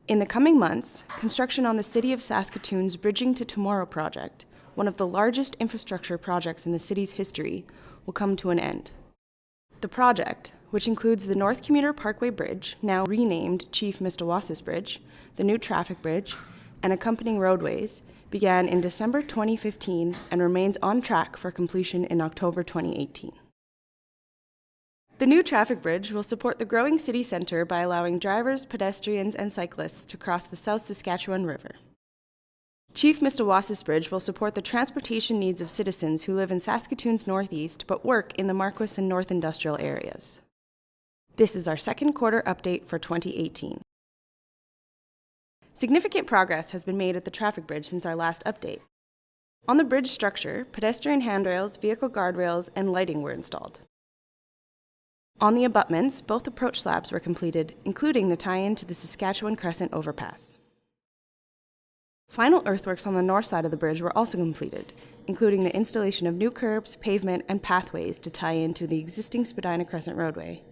In the coming months, construction on the City of Saskatoon's Bridging to Tomorrow project, one of the largest infrastructure projects in the city's history, will come to an end. The project, which includes the North Commuter Parkway Bridge, now renamed Chief Mistawasis Bridge, the new traffic bridge, and accompanying roadways, began in December 2015 and remains on track for completion in October 2018. The new traffic bridge will support the growing city centre by allowing drivers, pedestrians, and cyclists to cross the South Saskatchewan River. Chief Mistawasis Bridge will support the transportation needs of citizens who live in Saskatoon's northeast but work in the Marquis and North Industrial areas. This is our second quarter update for 2018. Significant progress has been made at the traffic bridge since our last update. On the bridge structure, pedestrian handrails, vehicle guardrails, and lighting were installed. On the abutments, both approach slabs were completed, including the tie-in to the Saskatchewan Crescent overpass. Final earthworks on the north side of the bridge were also completed, including the installation of new curbs, pavement, and pathways to tie into the existing Spadina Crescent roadway.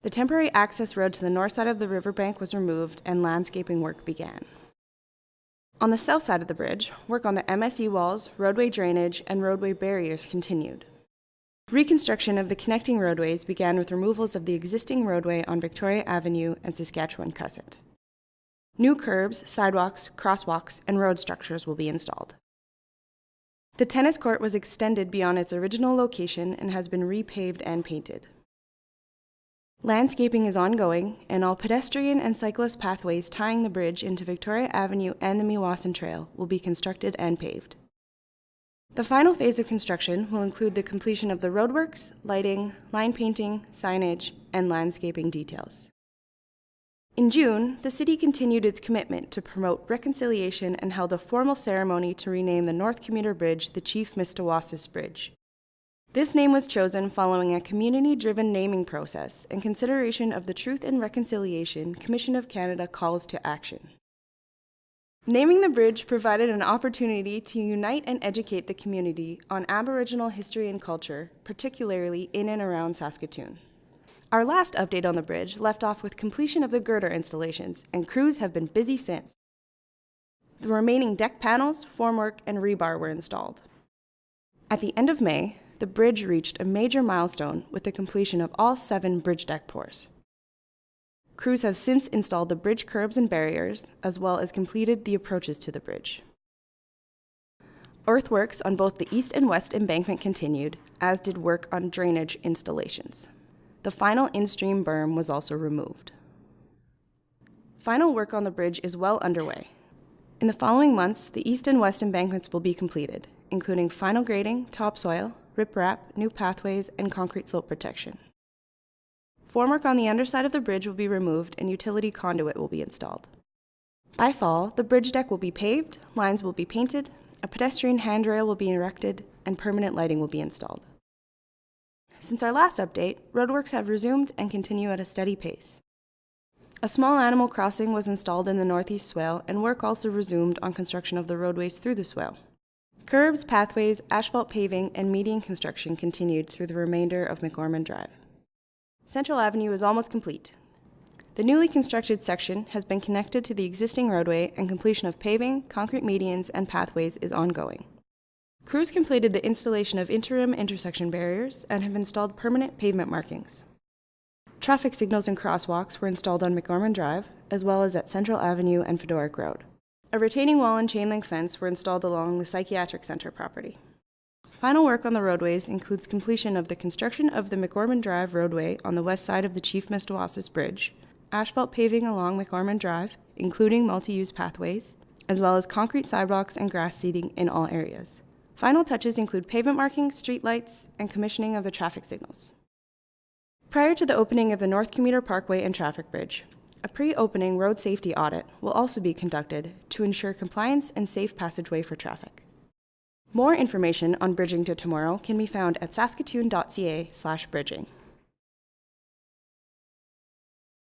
The temporary access road to the north side of the riverbank was removed and landscaping work began. On the south side of the bridge, work on the MSE walls, roadway drainage, and roadway barriers continued. Reconstruction of the connecting roadways began with removals of the existing roadway on Victoria Avenue and Saskatchewan Crescent. New curbs, sidewalks, crosswalks, and road structures will be installed. The tennis court was extended beyond its original location and has been repaved and painted. Landscaping is ongoing, and all pedestrian and cyclist pathways tying the bridge into Victoria Avenue and the Meewasin Trail will be constructed and paved. The final phase of construction will include the completion of the roadworks, lighting, line painting, signage, and landscaping details. In June, the city continued its commitment to promote reconciliation and held a formal ceremony to rename the North Commuter Bridge the Chief Mistawasis Bridge. This name was chosen following a community-driven naming process in consideration of the Truth and Reconciliation Commission of Canada calls to action. Naming the bridge provided an opportunity to unite and educate the community on Aboriginal history and culture, particularly in and around Saskatoon. Our last update on the bridge left off with completion of the girder installations, and crews have been busy since. The remaining deck panels, formwork, and rebar were installed. At the end of May, the bridge reached a major milestone with the completion of all 7 bridge deck pours. Crews have since installed the bridge curbs and barriers, as well as completed the approaches to the bridge. Earthworks on both the east and west embankment continued, as did work on drainage installations. The final in-stream berm was also removed. Final work on the bridge is well underway. In the following months, the east and west embankments will be completed, including final grading, topsoil, riprap, new pathways, and concrete slope protection. Formwork on the underside of the bridge will be removed and utility conduit will be installed. By fall, the bridge deck will be paved, lines will be painted, a pedestrian handrail will be erected, and permanent lighting will be installed. Since our last update, roadworks have resumed and continue at a steady pace. A small animal crossing was installed in the northeast swale, and work also resumed on construction of the roadways through the swale. Curbs, pathways, asphalt paving, and median construction continued through the remainder of McOrmond Drive. Central Avenue is almost complete. The newly constructed section has been connected to the existing roadway, and completion of paving, concrete medians, and pathways is ongoing. Crews completed the installation of interim intersection barriers and have installed permanent pavement markings. Traffic signals and crosswalks were installed on McOrmond Drive, as well as at Central Avenue and Fedoric Road. A retaining wall and chain link fence were installed along the Psychiatric Center property. Final work on the roadways includes completion of the construction of the McOrmond Drive roadway on the west side of the Chief Mistawasis Bridge, asphalt paving along McOrmond Drive, including multi-use pathways, as well as concrete sidewalks and grass seeding in all areas. Final touches include pavement markings, street lights, and commissioning of the traffic signals. Prior to the opening of the North Commuter Parkway and Traffic Bridge, a pre-opening road safety audit will also be conducted to ensure compliance and safe passageway for traffic. More information on Bridging to Tomorrow can be found at saskatoon.ca/bridging.